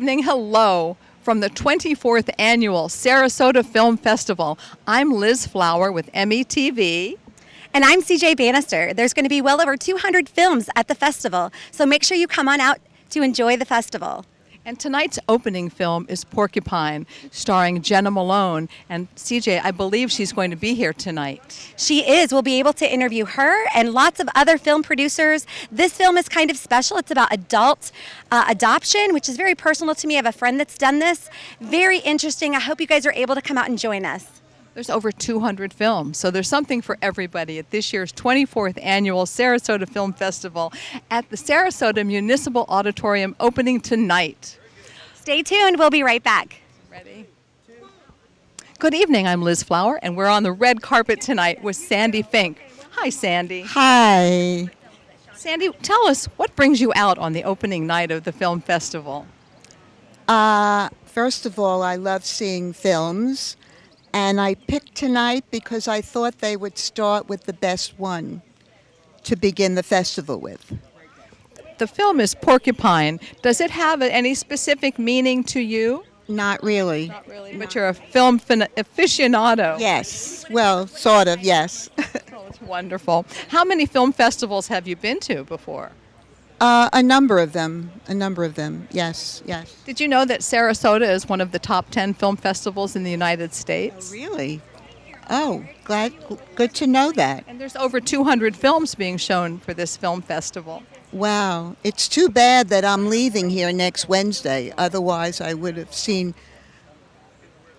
evening. Hello from the 24th Annual Sarasota Film Festival. I'm Liz Flower with METV. And I'm CJ Bannister. There's going to be well over 200 films at the festival, so make sure you come on out to enjoy the festival. And tonight's opening film is Porcupine, starring Jenna Malone. And CJ, I believe she's going to be here tonight. She is. We'll be able to interview her and lots of other film producers. This film is kind of special. It's about adult adoption, which is very personal to me. I have a friend that's done this. Very interesting. I hope you guys are able to come out and join us. There's over 200 films, so there's something for everybody at this year's 24th Annual Sarasota Film Festival at the Sarasota Municipal Auditorium, opening tonight. Stay tuned. We'll be right back. Ready? Good evening. I'm Liz Flower, and we're on the red carpet tonight with Sandy Fink. Hi, Sandy. Hi. Sandy, tell us, what brings you out on the opening night of the film festival? First of all, I love seeing films. And I picked tonight because I thought they would start with the best one to begin the festival with. The film is Porcupine. Does it have any specific meaning to you? Not really. Not really, but you're a film aficionado. Yes. Well, sort of, yes. Oh, it's wonderful. How many film festivals have you been to before? A number of them, yes, yes. Did you know that Sarasota is one of the top 10 film festivals in the United States? Oh, really? Oh, good to know that. And there's over 200 films being shown for this film festival. Wow. It's too bad that I'm leaving here next Wednesday. Otherwise, I would have seen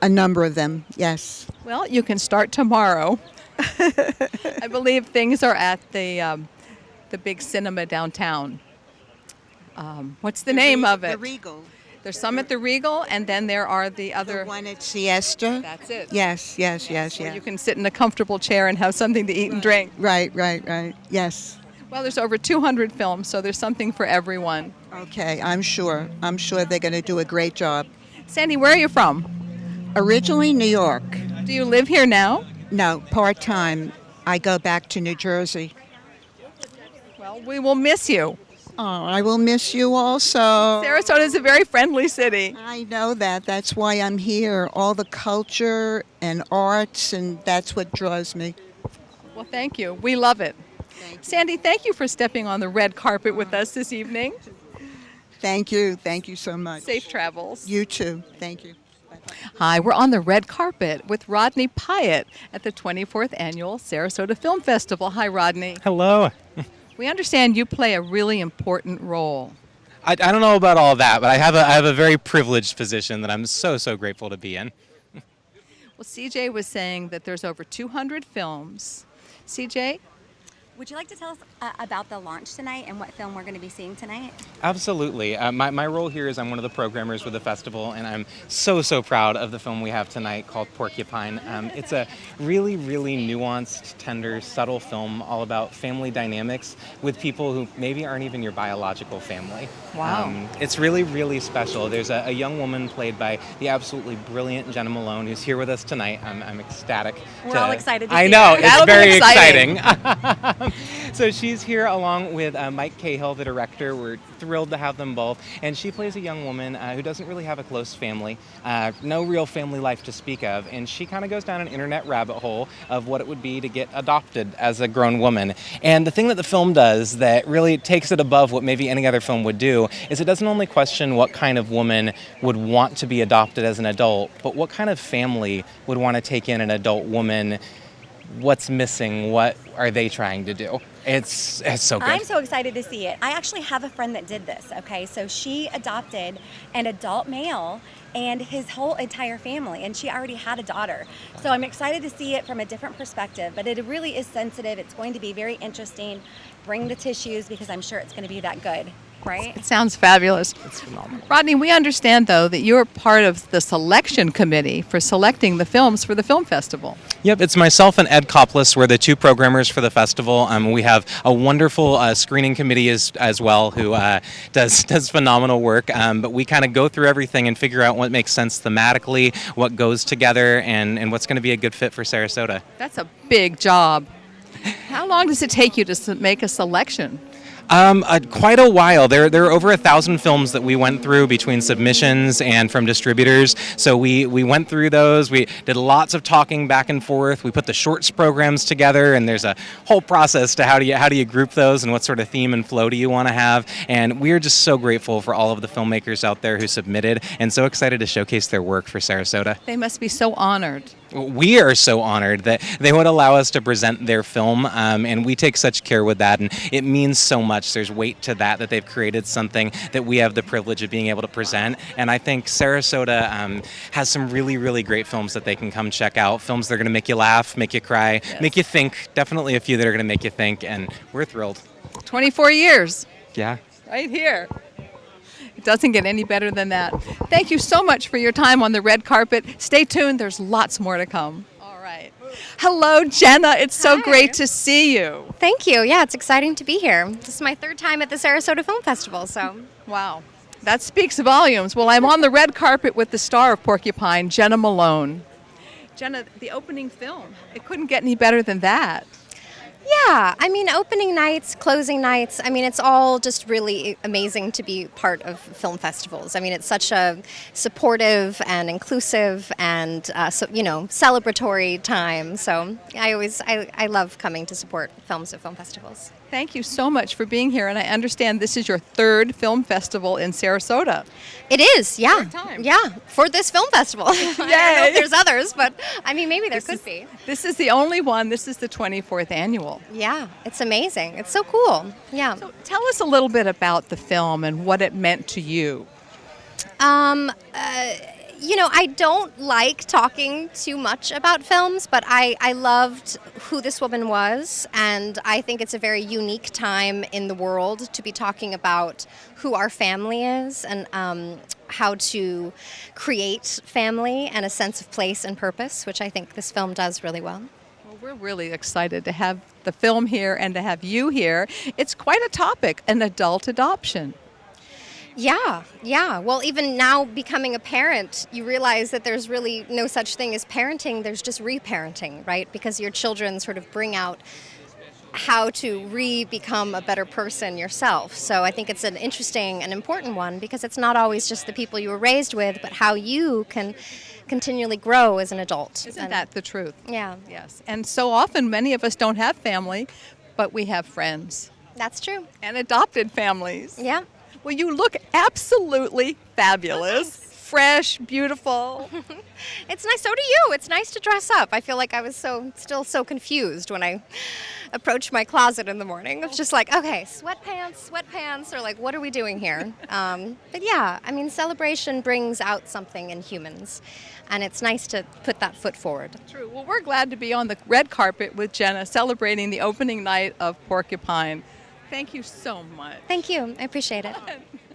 a number of them, yes. Well, you can start tomorrow. I believe things are at the big cinema downtown. What's the name of it? The Regal. There's some at the Regal, and then there are the other. The one at Siesta. That's it. Yes. Where you can sit in a comfortable chair and have something to eat and drink. Right. Yes. Well, there's over 200 films, so there's something for everyone. Okay, I'm sure they're going to do a great job. Sandy, where are you from? Originally New York. Do you live here now? No, part-time. I go back to New Jersey. Well, we will miss you. Oh, I will miss you also. Sarasota is a very friendly city. I know that. That's why I'm here. All the culture and arts, and that's what draws me. Well, thank you. We love it. Sandy, thank you for stepping on the red carpet with us this evening. Thank you. Thank you so much. Safe travels. You too. Thank you. Bye-bye. Hi, we're on the red carpet with Rodney Pyatt at the 24th Annual Sarasota Film Festival. Hi, Rodney. Hello. We understand you play a really important role. I don't know about all that, but I have a very privileged position that I'm so grateful to be in. Well, CJ was saying that there's over 200 films. CJ? Would you like to tell us about the launch tonight and what film we're going to be seeing tonight? Absolutely. My role here is I'm one of the programmers with the festival, and I'm so proud of the film we have tonight called Porcupine. It's a really nuanced, tender, subtle film all about family dynamics with people who maybe aren't even your biological family. Wow. It's really special. There's a young woman played by the absolutely brilliant Jenna Malone who's here with us tonight. I'm ecstatic. We're all excited to see I know, her. it's very exciting. exciting. So she's here along with Mike Cahill, the director. We're thrilled to have them both. And she plays a young woman who doesn't really have a close family, no real family life to speak of. And she kind of goes down an internet rabbit hole of what it would be to get adopted as a grown woman. And the thing that the film does that really takes it above what maybe any other film would do is it doesn't only question what kind of woman would want to be adopted as an adult, but what kind of family would want to take in an adult woman. What's missing? What are they trying to do? It's so good. I'm so excited to see it. I actually have a friend that did this, okay? So she adopted an adult male and his whole entire family, and she already had a daughter. So I'm excited to see it from a different perspective, but it really is sensitive. It's going to be very interesting. Bring the tissues because I'm sure it's going to be that good. Right? It sounds fabulous. It's phenomenal. Rodney, we understand, though, that you're part of the selection committee for selecting the films for the film festival. Yep, it's myself and Ed Koplis. We're the two programmers for the festival. We have a wonderful screening committee as well who does phenomenal work. But we kind of go through everything and figure out what makes sense thematically, what goes together, and what's going to be a good fit for Sarasota. That's a big job. How long does it take you to make a selection? Quite a while. There are over 1,000 films that we went through between submissions and from distributors. So we went through those. We did lots of talking back and forth. We put the shorts programs together, and there's a whole process to how do you group those and what sort of theme and flow do you want to have. And we're just so grateful for all of the filmmakers out there who submitted, and so excited to showcase their work for Sarasota. They must be so honored. We are so honored that they would allow us to present their film, and we take such care with that, and it means so much. There's weight to that they've created something that we have the privilege of being able to present, and I think Sarasota has some really, really great films that they can come check out, films that are going to make you laugh, make you cry, make you think, definitely a few that are going to make you think, and we're thrilled. 24 years. Yeah. Right here. It doesn't get any better than that. Thank you so much for your time on the red carpet. Stay tuned. There's lots more to come. All right. Hello, Jenna. It's so Hi. great to see you. Thank you. Yeah, it's exciting to be here. This is my third time at the Sarasota Film Festival, so. Wow. That speaks volumes. Well, I'm on the red carpet with the star of Porcupine, Jenna Malone. Jenna, the opening film, it couldn't get any better than that. Yeah, I mean, opening nights, closing nights, I mean, it's all just really amazing to be part of film festivals. I mean, it's such a supportive and inclusive and, celebratory time. So I love coming to support films at film festivals. Thank you so much for being here, and I understand this is your third film festival in Sarasota. It is, yeah. Third time. Yeah, for this film festival. I don't know if there's others, but I mean, maybe there could be. This is the only one. This is the 24th annual. Yeah, it's amazing. It's so cool. Yeah. So tell us a little bit about the film and what it meant to you. I don't like talking too much about films, but I loved who this woman was, and I think it's a very unique time in the world to be talking about who our family is and how to create family and a sense of place and purpose, which I think this film does really well. Well, we're really excited to have the film here and to have you here. It's quite a topic, an adult adoption. Yeah. Well, even now becoming a parent, you realize that there's really no such thing as parenting. There's just reparenting, right? Because your children sort of bring out how to become a better person yourself. So I think it's an interesting and important one because it's not always just the people you were raised with, but how you can continually grow as an adult. Isn't that the truth? Yeah. Yes. And so often many of us don't have family, but we have friends. That's true. And adopted families. Yeah. Well, you look absolutely fabulous, fresh, beautiful. It's nice. So do you. It's nice to dress up. I feel like I was still so confused when I approached my closet in the morning. It's just like, okay, sweatpants, or like, what are we doing here? But yeah, I mean, celebration brings out something in humans, and it's nice to put that foot forward. True. Well, we're glad to be on the red carpet with Jenna celebrating the opening night of Porcupine. Thank you so much. Thank you. I appreciate it.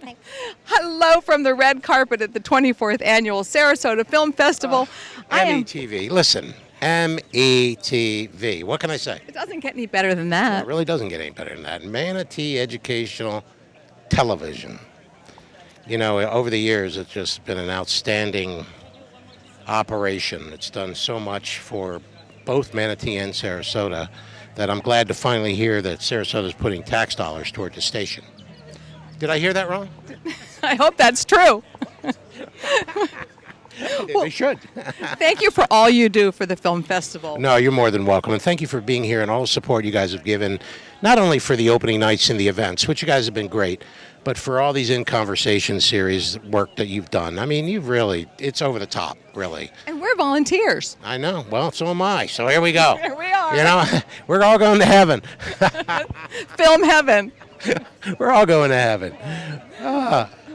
Thanks. Hello from the red carpet at the 24th Annual Sarasota Film Festival. METV. Listen, METV. What can I say? It doesn't get any better than that. It really doesn't get any better than that. Manatee Educational Television. You know, over the years, it's just been an outstanding operation. It's done so much for both Manatee and Sarasota that I'm glad to finally hear that Sarasota is putting tax dollars toward the station. Did I hear that wrong? I hope that's true. They should. Thank you for all you do for the film festival. No, you're more than welcome. And thank you for being here and all the support you guys have given, not only for the opening nights and the events, which you guys have been great, but for all these In Conversation series work that you've done. I mean, it's over the top, really. And we're volunteers. I know. Well, so am I. So here we go. Here we are. You know, we're all going to heaven. Film heaven. We're all going to heaven.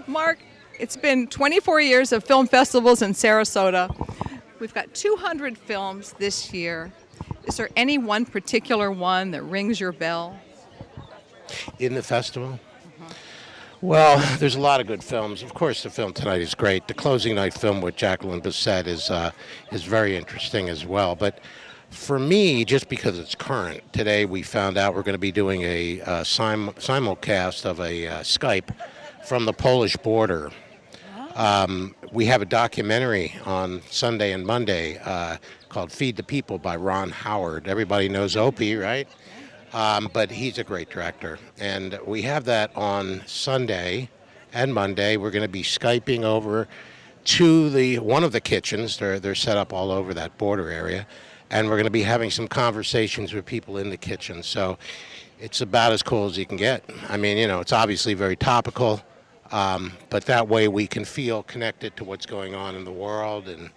Mark, it's been 24 years of film festivals in Sarasota. We've got 200 films this year. Is there any one particular one that rings your bell? In the festival? Well, there's a lot of good films. Of course, the film tonight is great. The closing night film with Jacqueline Bisset is very interesting as well. But for me, just because it's current, today we found out we're going to be doing a simulcast of a Skype from the Polish border. We have a documentary on Sunday and Monday called Feed the People by Ron Howard. Everybody knows Opie, right? But he's a great director. And we have that on Sunday and Monday. We're going to be Skyping over to one of the kitchens. They're set up all over that border area. And we're going to be having some conversations with people in the kitchen. So it's about as cool as you can get. I mean, it's obviously very topical, but that way we can feel connected to what's going on in the world, and,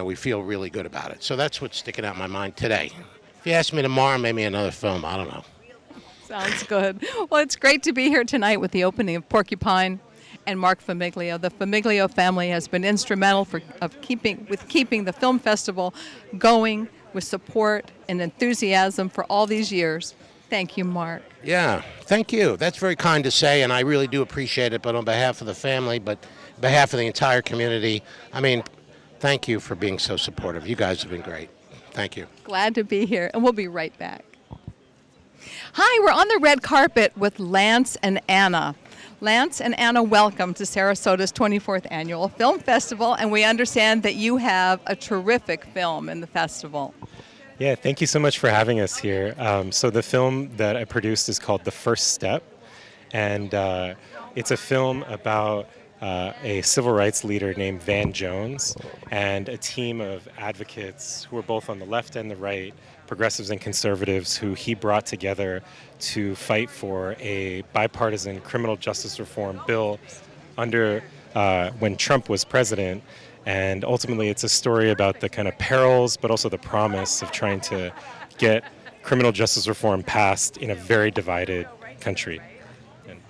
we feel really good about it. So that's what's sticking out in my mind today. If you ask me tomorrow, maybe another film, I don't know. Sounds good. Well, it's great to be here tonight with the opening of Porcupine and Mark Famiglio. The Famiglio family has been instrumental keeping the film festival going with support and enthusiasm for all these years. Thank you, Mark. Yeah, thank you. That's very kind to say, and I really do appreciate it, but on behalf of the family, but on behalf of the entire community, thank you for being so supportive. You guys have been great. Thank you. Glad to be here, and we'll be right back. Hi, we're on the red carpet with Lance and Anna. Lance and Anna, welcome to Sarasota's 24th Annual Film Festival, and we understand that you have a terrific film in the festival. Yeah, thank you so much for having us here. So the film that I produced is called The First Step, and it's a film about a civil rights leader named Van Jones and a team of advocates who are both on the left and the right, progressives and conservatives, who he brought together to fight for a bipartisan criminal justice reform bill under when Trump was president. And ultimately, it's a story about the kind of perils, but also the promise of trying to get criminal justice reform passed in a very divided country.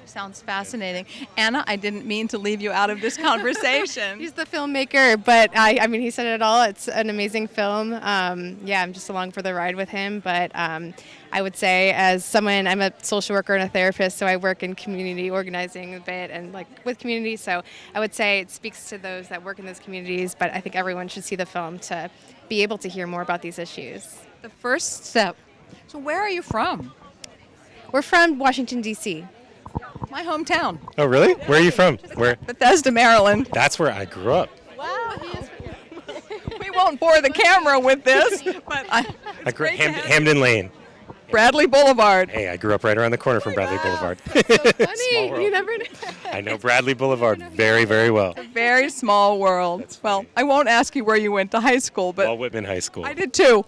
Sounds fascinating. Anna, I didn't mean to leave you out of this conversation. He's the filmmaker, but I mean, he said it all. It's an amazing film. I'm just along for the ride with him, but I would say, as someone, I'm a social worker and a therapist, so I work in community organizing a bit and with communities, so I would say it speaks to those that work in those communities, but I think everyone should see the film to be able to hear more about these issues. The First Step. So where are you from? We're from Washington, D.C. My hometown. Oh, really? Where are you from? Where? Bethesda, Maryland. That's where I grew up. Wow. We won't bore the camera with this, but I grew up Hamden Lane. Bradley Boulevard. Hey, I grew up right around the corner from Bradley Boulevard. So funny. You never know. I know Bradley Boulevard very, very well. Very small world. Well, I won't ask you where you went to high school, but Walt Whitman High School. I did too.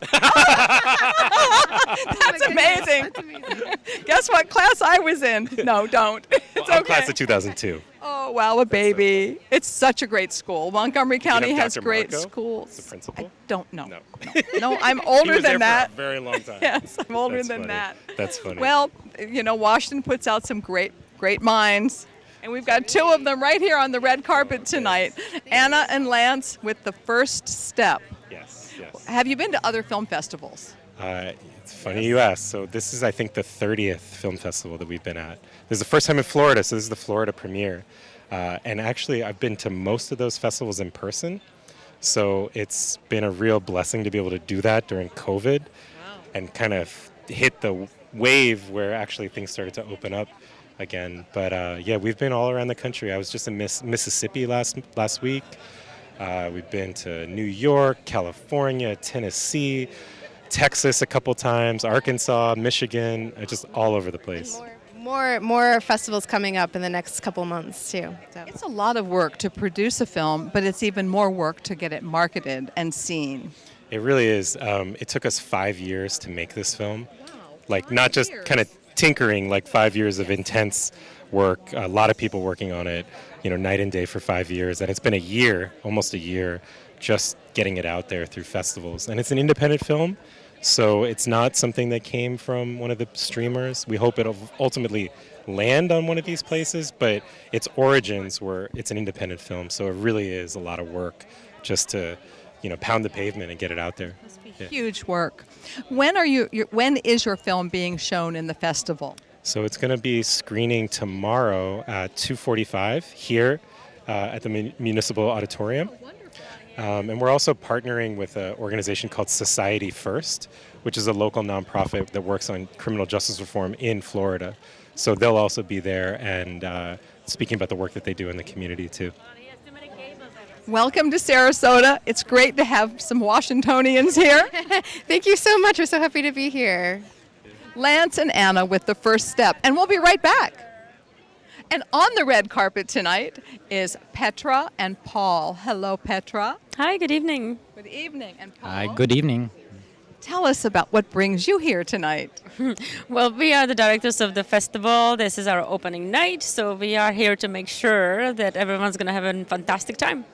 That's amazing. That's amazing. Guess what class I was in? No, don't. It's I'm okay. class of 2002. Oh, wow, a baby. It's such a great school. Montgomery County have has Dr. great Marco, schools. the principal? I don't know. No. No, I'm He older was than there that. for a very long time. Yes, I'm older That's than funny. that. That's funny. Well, Washington puts out some great minds. And we've got two of them right here on the red carpet tonight. Anna and Lance with The First Step. Yes. Have you been to other film festivals? It's funny you ask. So this is, I think, the 30th film festival that we've been at. This is the first time in Florida, so this is the Florida premiere. And actually, I've been to most of those festivals in person. So it's been a real blessing to be able to do that during COVID and kind of hit the wave where actually things started to open up again. But we've been all around the country. I was just in Mississippi last week. We've been to New York, California, Tennessee, Texas a couple times, Arkansas, Michigan, just all over the place. More festivals coming up in the next couple months too. So. It's a lot of work to produce a film, but it's even more work to get it marketed and seen. It really is. It took us 5 years to make this film. Wow, Not just kind of tinkering, 5 years of intense work, a lot of people working on it, night and day for 5 years. And it's been almost a year, just getting it out there through festivals. And it's an independent film, so it's not something that came from one of the streamers. We hope it'll ultimately land on one of these places, but its origins were it's an independent film, so it really is a lot of work just to pound the pavement and get it out there. Must be huge work. When is your film being shown in the festival? So it's going to be screening tomorrow at 2:45 here at the Municipal Auditorium. And we're also partnering with an organization called Society First, which is a local nonprofit that works on criminal justice reform in Florida. So they'll also be there and speaking about the work that they do in the community too. Welcome to Sarasota. It's great to have some Washingtonians here. Thank you so much. We're so happy to be here. Lance and Anna with The First Step, and we'll be right back. And on the red carpet tonight is Petra and Paul. Hello, Petra. Hi, good evening. Good evening. And Paul. Hi, good evening. Tell us about what brings you here tonight. Well, we are the directors of the festival. This is our opening night, so we are here to make sure that everyone's going to have a fantastic time.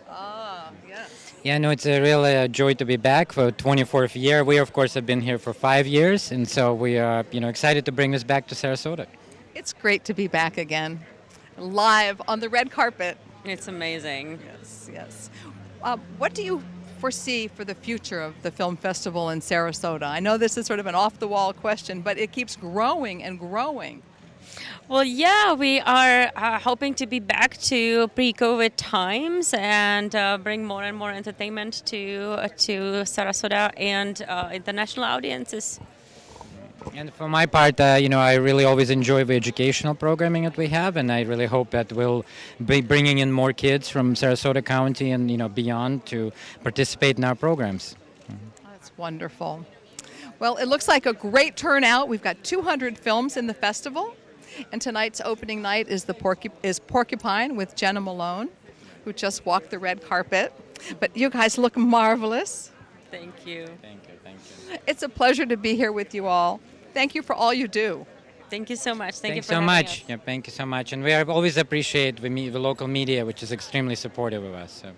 Yeah, no, it's a real joy to be back for 24th year. We, of course, have been here for 5 years, and so we are, excited to bring this back to Sarasota. It's great to be back again, live on the red carpet. It's amazing. Yes. What do you foresee for the future of the film festival in Sarasota? I know this is sort of an off-the-wall question, but it keeps growing and growing. Well, yeah, we are hoping to be back to pre-COVID times and bring more and more entertainment to Sarasota and international audiences. And for my part, I really always enjoy the educational programming that we have, and I really hope that we'll be bringing in more kids from Sarasota County and beyond to participate in our programs. That's wonderful. Well, it looks like a great turnout. We've got 200 films in the festival, and tonight's opening night is Porcupine with Jenna Malone, who just walked the red carpet. But you guys look marvelous. Thank you. Thank you. It's a pleasure to be here with you all. Thank you for all you do. Thank you so much. Thank you Thanks for so having much. us. Yeah, thank you so much. And we always appreciate the local media, which is extremely supportive of us. So.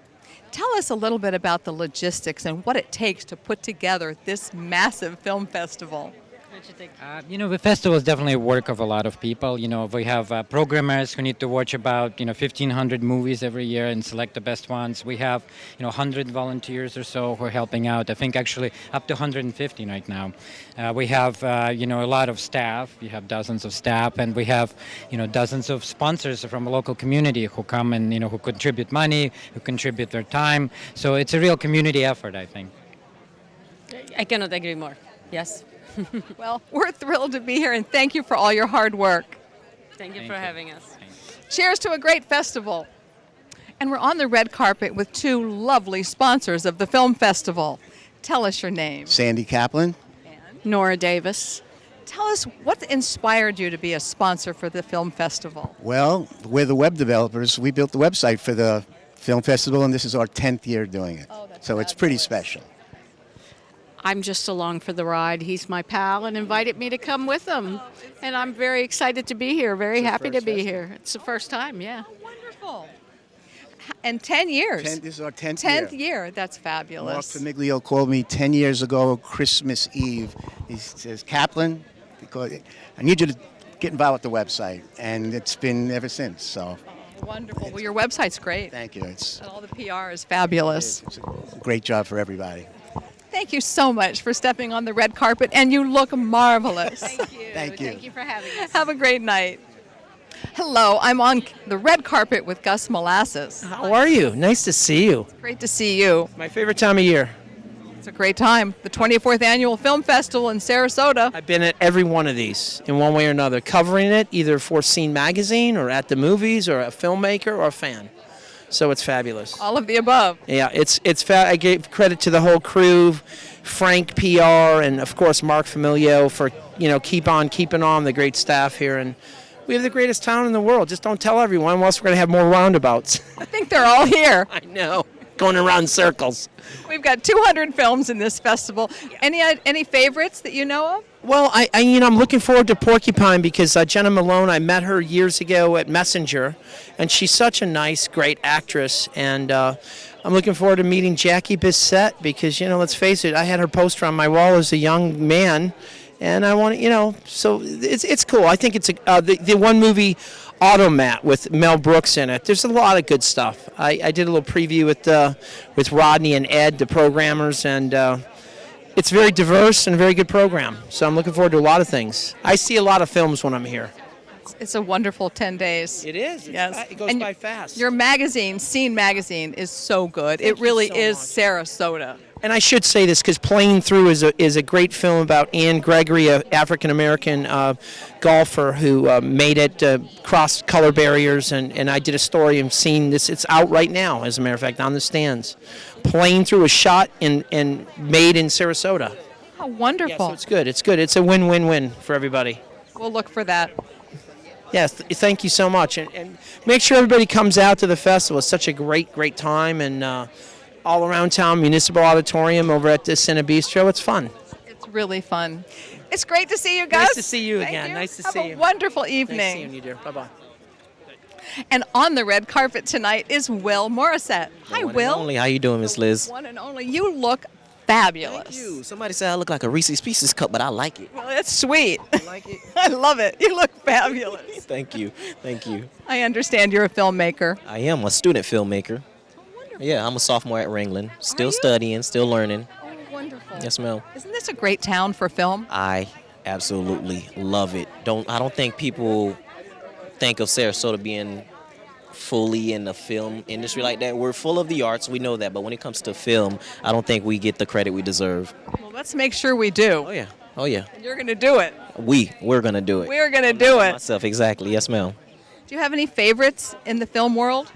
Tell us a little bit about the logistics and what it takes to put together this massive film festival. The festival is definitely a work of a lot of people. We have programmers who need to watch about 1,500 movies every year and select the best ones. We have 100 volunteers or so who are helping out. I think actually up to 150 right now. We have a lot of staff. We have dozens of staff, and we have dozens of sponsors from the local community who come and who contribute money, who contribute their time. So it's a real community effort, I think. I cannot agree more. Yes. Well, we're thrilled to be here, and thank you for all your hard work. Thank you for having us. Cheers to a great festival. And we're on the red carpet with two lovely sponsors of the film festival. Tell us your name. Sandy Kaplan. Nora Davis. Tell us what inspired you to be a sponsor for the film festival. Well, we're the web developers. We built the website for the film festival, and this is our 10th year doing it. So it's pretty special. I'm just along for the ride. He's my pal and invited me to come with him. And I'm very excited to be here, very happy to be here. It's the first time, yeah. Wonderful. And 10 years. This is our 10th, 10th year. year. That's Mark fabulous. Famiglio called me 10 years ago, Christmas Eve. He says, Kaplan, because I need you to get involved with the website. And it's been ever since. So. Wonderful. Well, your website's great. Thank you. And all the PR is fabulous. It's a great job for everybody. Thank you so much for stepping on the red carpet, and you look marvelous. Thank you. Thank you. Thank you for having us. Have a great night. Hello, I'm on the red carpet with Gus Molasses. How are you? Nice to see you. Great to see you. My favorite time of year. It's a great time. The 24th Annual Film Festival in Sarasota. I've been at every one of these in one way or another, covering it either for Scene Magazine or at the movies or a filmmaker or a fan. So it's fabulous. All of the above. Yeah, I gave credit to the whole crew, Frank PR, and of course Mark Famiglio for keep on keeping on, the great staff here, and we have the greatest town in the world. Just don't tell everyone, or else we're going to have more roundabouts. I think they're all here. I know, going around in circles. We've got 200 films in this festival. Any favorites that you know of? Well, I'm looking forward to Porcupine because Jenna Malone, I met her years ago at Messenger, and she's such a nice, great actress. And I'm looking forward to meeting Jackie Bissett because, let's face it, I had her poster on my wall as a young man, and I want to, so it's cool. I think it's the one movie, Automat, with Mel Brooks in it. There's a lot of good stuff. I did a little preview with Rodney and Ed, the programmers, and it's very diverse and a very good program. So I'm looking forward to a lot of things. I see a lot of films when I'm here. It's a wonderful 10 days. It is. Yes. It goes by fast. Your magazine, Scene Magazine, is so good. Thank it really you so is much. Sarasota. And I should say this because Playing Through is a great film about Ann Gregory, an African-American golfer who made it cross color barriers. And I did a story and seen this. It's out right now, as a matter of fact, on the stands. Playing Through was shot and made in Sarasota. Oh, wonderful. Yeah, so it's good. It's good. It's a win-win-win for everybody. We'll look for that. Yes, thank you so much. And make sure everybody comes out to the festival. It's such a great time. And all around town, Municipal Auditorium over at the Cine Bistro. It's fun. It's really fun. It's great to see you, Gus. Nice to see you Thank again. you. Nice to Have see a you. wonderful evening. Nice seeing you, dear. Bye-bye. And on the red carpet tonight is Will Morissette. Hi, Will. Only. How you doing, Miss Liz? One and only. You look fabulous. Thank you. Somebody said I look like a Reese's Pieces cup, but I like it. Well, that's sweet. I like it. I love it. You look fabulous. Thank you. Thank you. I understand you're a filmmaker. I am a student filmmaker. Yeah, I'm a sophomore at Ringling. Still studying, still learning. Oh, wonderful. Yes, ma'am. Isn't this a great town for film? I absolutely love it. I don't think people think of Sarasota being fully in the film industry like that. We're full of the arts, we know that, but when it comes to film, I don't think we get the credit we deserve. Well, let's make sure we do. Oh yeah. Oh yeah. And you're going to do it. We're gonna do it. We're going to do it. Myself, exactly. Yes, ma'am. Do you have any favorites in the film world?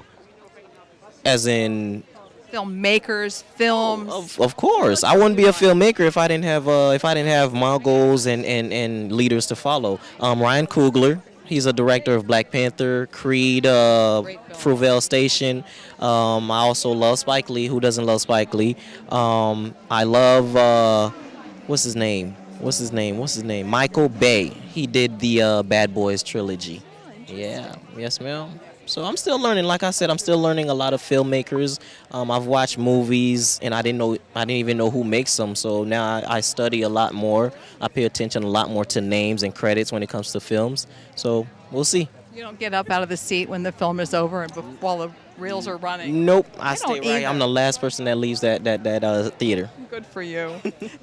As in, Filmmakers, films. of course, I wouldn't be a filmmaker if I didn't have moguls and leaders to follow. Ryan Coogler, he's a director of Black Panther, Creed, Fruitvale Station. I also love Spike Lee. Who doesn't love Spike Lee? I love what's his name? Michael Bay. He did the Bad Boys trilogy. Yeah. Yes, ma'am. So I'm still learning. Like I said, I'm still learning a lot of filmmakers. I've watched movies, and I didn't even know who makes them. So now I study a lot more. I pay attention a lot more to names and credits when it comes to films. So we'll see. You don't get up out of the seat when the film is over and while the reels are running. Nope, I stay don't right. either. I'm the last person that leaves that theater. Good for you.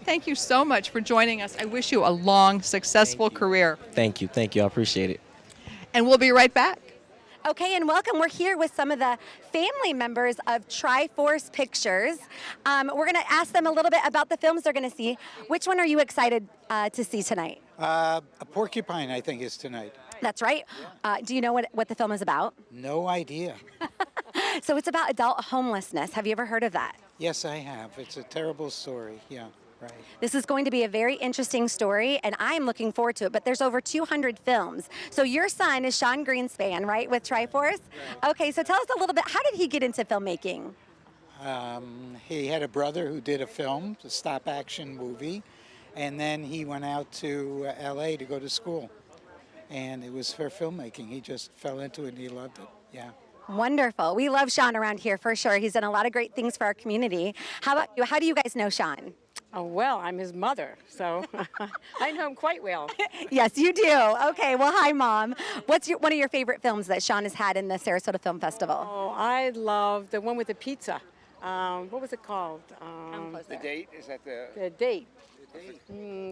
Thank you so much for joining us. I wish you a long, successful career. Thank you. I appreciate it. And we'll be right back. Okay, and welcome. We're here with some of the family members of Triforce Pictures. We're going to ask them a little bit about the films they're going to see. Which one are you excited to see tonight? A Porcupine, I think, is tonight. That's right. Do you know what the film is about? No idea. So it's about adult homelessness. Have you ever heard of that? Yes, I have. It's a terrible story. Yeah, right. This is going to be a very interesting story, and I'm looking forward to it. But there's over 200 films. So your son is Sean Greenspan, right, with Triforce? Right. Okay, so tell us a little bit. How did he get into filmmaking? He had a brother who did a film, a stop-action movie, and then he went out to L.A. to go to school. And it was for filmmaking. He just fell into it and he loved it. Yeah. Wonderful. We love Sean around here for sure. He's done a lot of great things for our community. How about you? How do you guys know Sean? Oh, well, I'm his mother, so I know him quite well. Yes, you do. Okay, well, hi, Mom. What's one of your favorite films that Sean has had in the Sarasota Film Festival? Oh, I love the one with the pizza. What was it called? The Date? Is that The Date.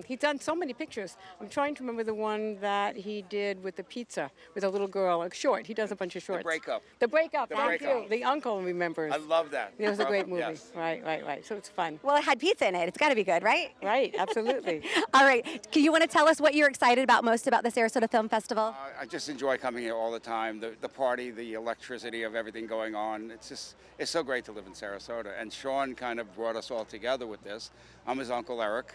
He's done so many pictures. I'm trying to remember the one that he did with the pizza, with a little girl, like short. He does a bunch of shorts. The Breakup. The Breakup, The thank Breakup. you. The uncle remembers. I love that. It was a great movie. Yes. Right. So it's fun. Well, it had pizza in it. It's got to be good, right? Right, absolutely. All right. You want to tell us what you're excited about most about the Sarasota Film Festival? I just enjoy coming here all the time. The party, the electricity of everything going on. It's so great to live in Sarasota. And Sean kind of brought us all together with this. I'm his Uncle Eric.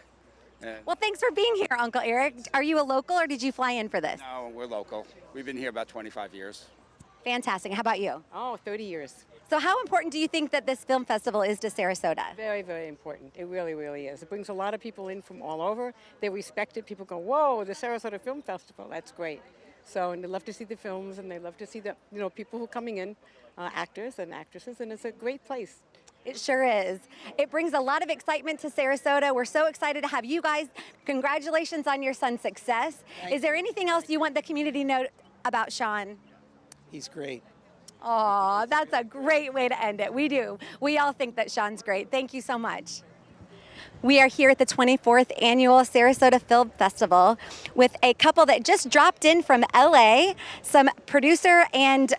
Well, thanks for being here, Uncle Eric. Are you a local or did you fly in for this? No, we're local. We've been here about 25 years. Fantastic. How about you? Oh, 30 years. So how important do you think that this film festival is to Sarasota? Very, very important. It really, really is. It brings a lot of people in from all over. They respect it. People go, whoa, the Sarasota Film Festival. That's great. So, and they love to see the films, and they love to see the, people who are coming in, actors and actresses, and it's a great place. It sure is. It brings a lot of excitement to Sarasota. We're so excited to have you guys. Congratulations on your son's success. Is there anything else you want the community to know about Sean? He's great. Oh, that's a great way to end it. We do. We all think that Sean's great. Thank you so much. We are here at the 24th Annual Sarasota Film Festival with a couple that just dropped in from LA, some producer and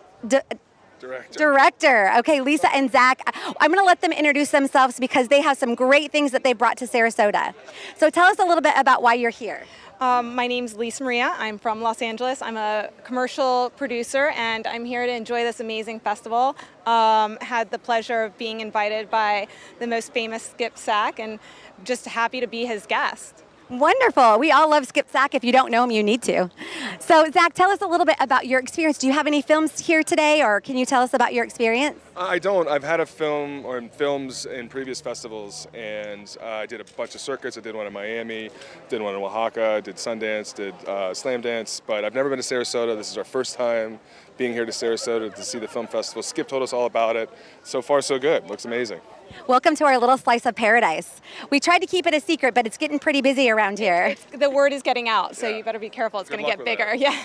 Director. Okay, Lisa and Zach, I'm going to let them introduce themselves because they have some great things that they brought to Sarasota. So tell us a little bit about why you're here. My name's Lisa Maria. I'm from Los Angeles. I'm a commercial producer, and I'm here to enjoy this amazing festival. Had the pleasure of being invited by the most famous Skip Sack, and just happy to be his guest. Wonderful. We all love Skip Sack. If you don't know him, you need to. So, Zach, tell us a little bit about your experience. Do you have any films here today, or can you tell us about your experience? I don't. I've had a film or films in previous festivals, and I did a bunch of circuits. I did one in Miami, did one in Oaxaca, did Sundance, did Slam Dance, but I've never been to Sarasota. This is our first time being here to Sarasota to see the film festival. Skip told us all about it. So far, so good. Looks amazing. Welcome to our little slice of paradise. We tried to keep it a secret, but it's getting pretty busy around here. The word is getting out, so you better be careful. It's going to get bigger. Yeah.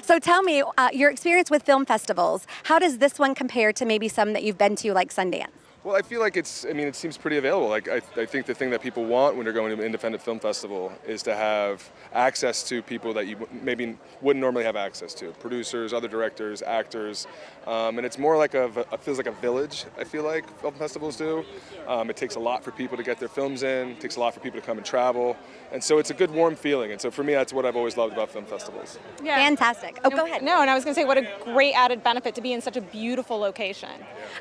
So tell me, your experience with film festivals, how does this one compare to maybe some that you've been to, like Sundance? Well, I feel like it seems pretty available. Like I think the thing that people want when they're going to an independent film festival is to have access to people that you maybe wouldn't normally have access to. Producers, other directors, actors. And it's more like it feels like a village, I feel like film festivals do. It takes a lot for people to get their films in. It takes a lot for people to come and travel. And so it's a good warm feeling. And so for me, that's what I've always loved about film festivals. Yeah. Fantastic. Oh, go ahead. No, and I was going to say, what a great added benefit to be in such a beautiful location.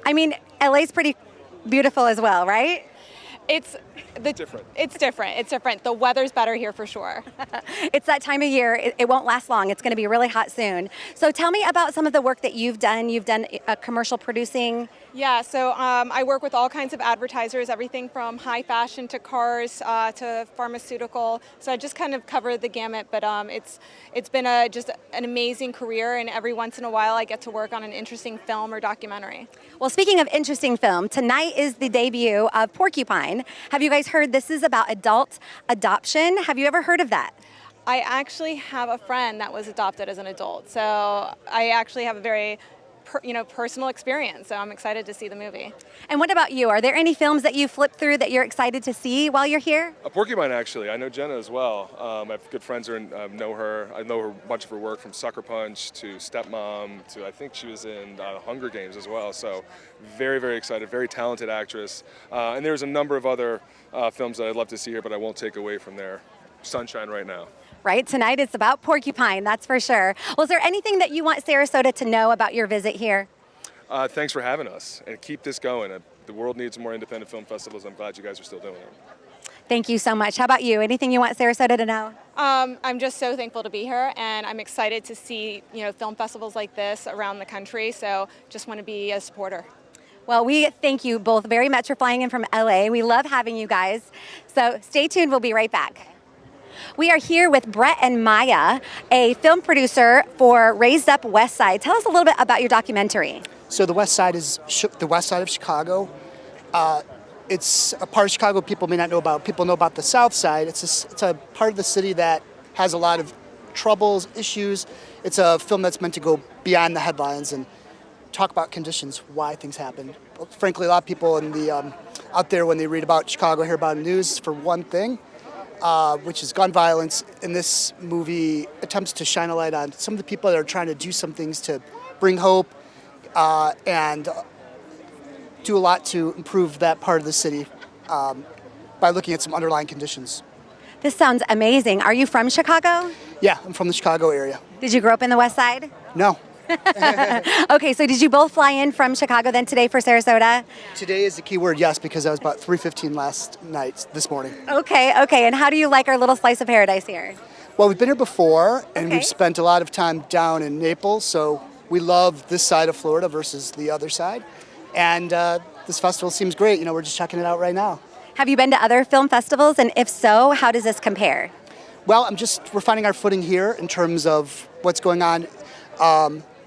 I mean, LA's pretty beautiful as well, right? It's different. It's different. It's different. The weather's better here for sure. It's that time of year. It won't last long. It's going to be really hot soon. So tell me about some of the work that you've done. You've done commercial producing. Yeah, so I work with all kinds of advertisers, everything from high fashion to cars to pharmaceutical. So I just kind of cover the gamut, but it's been just an amazing career, and every once in a while I get to work on an interesting film or documentary. Well, speaking of interesting film, tonight is the debut of Porcupine. Have you guys heard this is about adult adoption? Have you ever heard of that? I actually have a friend that was adopted as an adult, so I actually have a very personal experience, so I'm excited to see the movie. And what about you? Are there any films that you flipped through that you're excited to see while you're here? Porcupine, actually. I know Jenna as well. I have good friends who know her. I know her a bunch of her work, from Sucker Punch to Stepmom to I think she was in Hunger Games as well. So very, very excited. Very talented actress. And there's a number of other films that I'd love to see here, but I won't take away from their sunshine right now. Right, tonight it's about Porcupine, that's for sure. Well, is there anything that you want Sarasota to know about your visit here? Thanks for having us, and keep this going. The world needs more independent film festivals. I'm glad you guys are still doing it. Thank you so much. How about you? Anything you want Sarasota to know? I'm just so thankful to be here, and I'm excited to see film festivals like this around the country, so just want to be a supporter. Well, we thank you both very much for flying in from LA. We love having you guys. So stay tuned, we'll be right back. We are here with Brett and Maya, a film producer for Raised Up West Side. Tell us a little bit about your documentary. So the West Side is the west side of Chicago. It's a part of Chicago people may not know about. People know about the South Side. It's a part of the city that has a lot of troubles, issues. It's a film that's meant to go beyond the headlines and talk about conditions, why things happen. Frankly, a lot of people in the out there, when they read about Chicago, hear about the news for one thing, which is gun violence. And this movie attempts to shine a light on some of the people that are trying to do some things to bring hope and do a lot to improve that part of the city by looking at some underlying conditions. This sounds amazing. Are you from Chicago? Yeah, I'm from the Chicago area. Did you grow up in the West Side? No. Okay, so did you both fly in from Chicago then today for Sarasota? Today is the key word, yes, because I was about 3:15 this morning. Okay, and how do you like our little slice of paradise here? Well, we've been here before, and we've spent a lot of time down in Naples, so we love this side of Florida versus the other side. And this festival seems great. We're just checking it out right now. Have you been to other film festivals, and if so, how does this compare? Well, we're finding our footing here in terms of what's going on.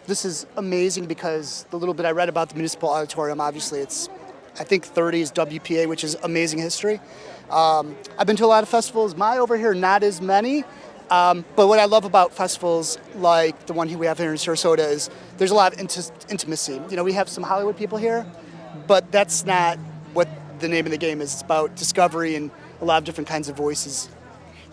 This is amazing because the little bit I read about the Municipal Auditorium, obviously I think 30 is WPA, which is amazing history. I've been to a lot of festivals. Over here, not as many. But what I love about festivals like the one we have here in Sarasota is there's a lot of intimacy. We have some Hollywood people here, but that's not what the name of the game is. It's about discovery and a lot of different kinds of voices.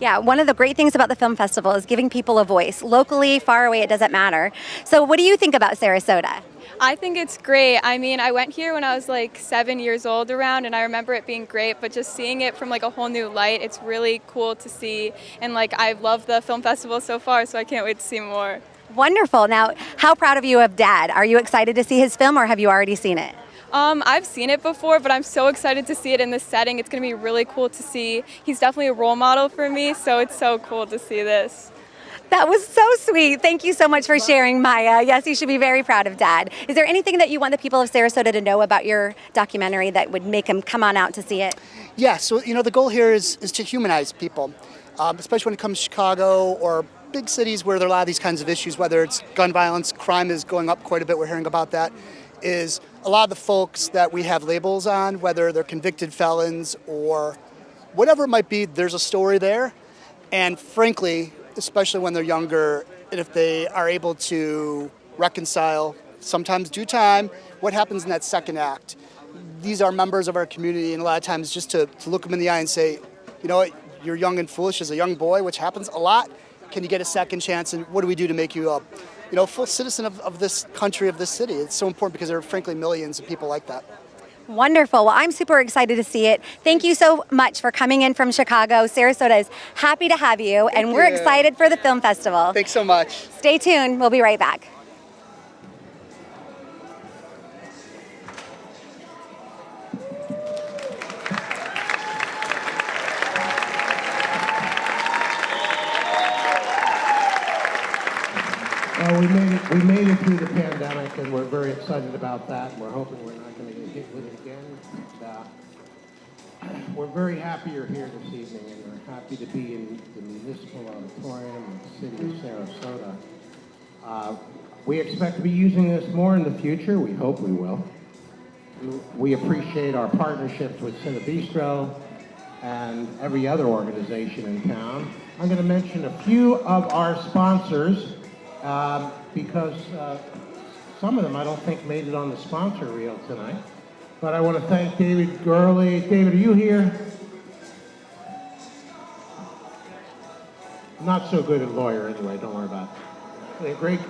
Yeah, one of the great things about the film festival is giving people a voice. Locally, far away, it doesn't matter. So what do you think about Sarasota? I think it's great. I mean, I went here when I was like 7 years old around, and I remember it being great, but just seeing it from like a whole new light, it's really cool to see. And like, I've loved the film festival so far, so I can't wait to see more. Wonderful. Now, how proud of you of Dad? Are you excited to see his film, or have you already seen it? I've seen it before, but I'm so excited to see it in this setting. It's going to be really cool to see. He's definitely a role model for me, so it's so cool to see this. That was so sweet. Thank you so much for sharing, Maya. Yes, you should be very proud of Dad. Is there anything that you want the people of Sarasota to know about your documentary that would make them come on out to see it? Yeah, so the goal here is to humanize people, especially when it comes to Chicago or big cities where there are a lot of these kinds of issues, whether it's gun violence, crime is going up quite a bit, we're hearing about that, is a lot of the folks that we have labels on, whether they're convicted felons or whatever it might be, there's a story there. And frankly, especially when they're younger, and if they are able to reconcile, sometimes due time, what happens in that second act. These are members of our community, and a lot of times just to look them in the eye and say, you know what, you're young and foolish as a young boy, which happens a lot. Can you get a second chance, and what do we do to make you a full citizen of this country, of this city? It's so important because there are frankly millions of people like that. Wonderful. Well, I'm super excited to see it. Thank you so much for coming in from Chicago. Sarasota is happy to have you, and we're excited for the film festival. Thanks so much. Stay tuned. We'll be right back. We made it through the pandemic, and we're very excited about that. We're hoping we're not going to get hit with it again. And, we're very happy you're here this evening, and we're happy to be in the Municipal Auditorium in the city of Sarasota. We expect to be using this more in the future. We hope we will. We appreciate our partnerships with Cinebistro and every other organization in town. I'm going to mention a few of our sponsors. Because some of them I don't think made it on the sponsor reel tonight. But I want to thank David Gurley. David, are you here? Not so good a lawyer anyway, don't worry about it. A great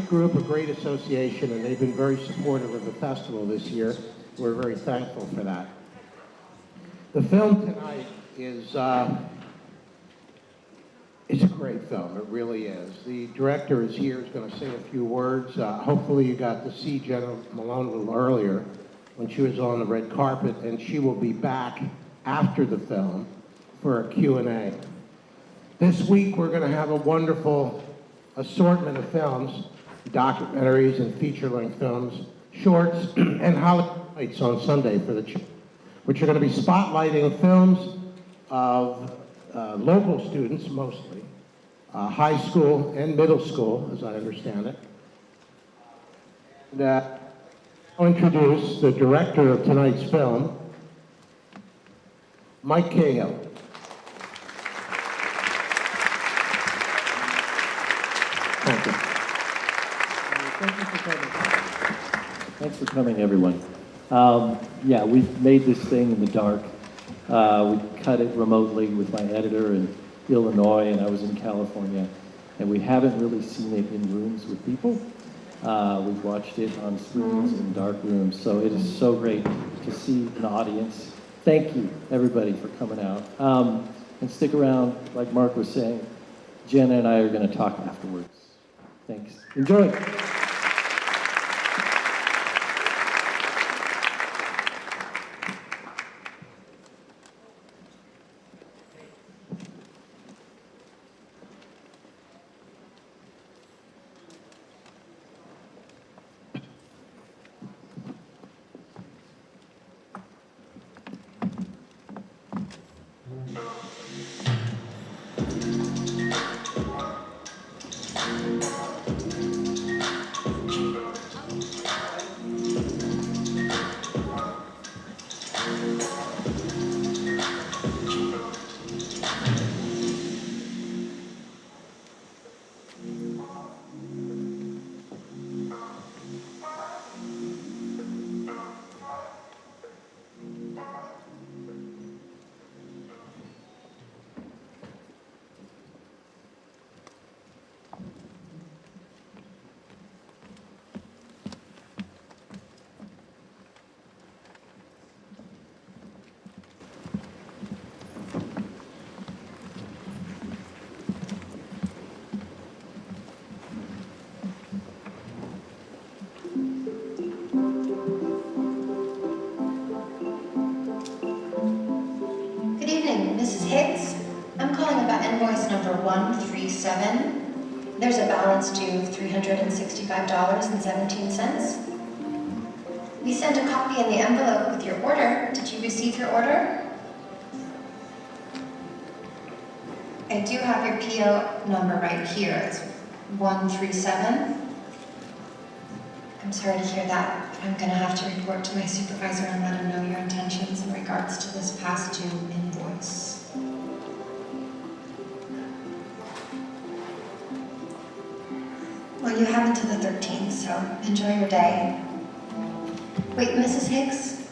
group, a great association, and they've been very supportive of the festival this year. We're very thankful for that. The film tonight is it's a great film, it really is. The director is here, is going to say a few words. Hopefully you got to see Jenna Malone a little earlier when she was on the red carpet, and she will be back after the film for a Q&A. This week we're going to have a wonderful assortment of films, documentaries and feature-length films, shorts, and highlights on Sunday for the which are going to be spotlighting films of local students mostly, high school and middle school, as I understand it. And I'll introduce the director of tonight's film, Mike Cahill. Thank you. Thanks for coming, everyone. Yeah, we've made this thing in the dark. We cut it remotely with my editor in Illinois, and I was in California, and we haven't really seen it in rooms with people. We've watched it on screens in dark rooms, so it is so great to see an audience. Thank you, everybody, for coming out. And stick around, like Mark was saying. Jenna and I are going to talk afterwards. Thanks. Enjoy. Mrs. Hicks. I'm calling about invoice number 137. There's a balance due of $365.17. We sent a copy in the envelope with your order. Did you receive your order? I do have your PO number right here. It's 137. I'm sorry to hear that. I'm going to have to report to my supervisor and let him know your intentions in regards to this past due invoice. Well, you have until the 13th, so enjoy your day. Wait, Mrs. Hicks?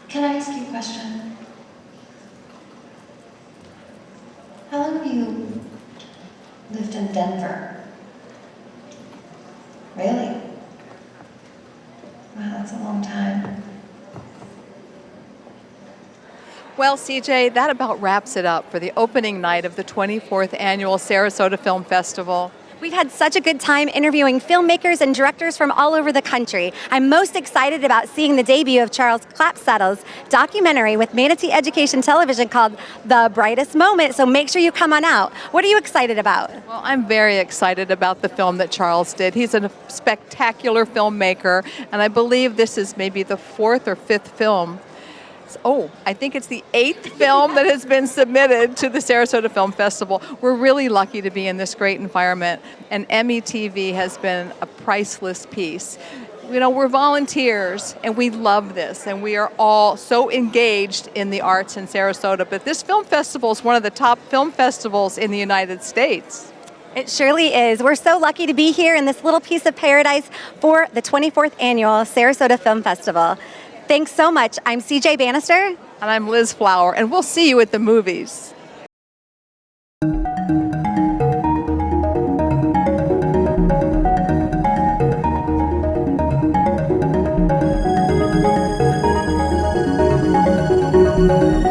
Can I ask you a question? How long have you lived in Denver? Really? Wow, that's a long time. Well, CJ, that about wraps it up for the opening night of the 24th Annual Sarasota Film Festival. We've had such a good time interviewing filmmakers and directors from all over the country. I'm most excited about seeing the debut of Charles Clapsaddle's documentary with Manatee Education Television called The Brightest Moment, so make sure you come on out. What are you excited about? Well, I'm very excited about the film that Charles did. He's a spectacular filmmaker, and I believe this is maybe the 4th or 5th film. Oh, I think it's the 8th film that has been submitted to the Sarasota Film Festival. We're really lucky to be in this great environment, and METV has been a priceless piece. You know, we're volunteers, and we love this, and we are all so engaged in the arts in Sarasota, but this film festival is one of the top film festivals in the United States. It surely is. We're so lucky to be here in this little piece of paradise for the 24th Annual Sarasota Film Festival. Thanks so much. I'm CJ Bannister. And I'm Liz Flower, and we'll see you at the movies. Thank you.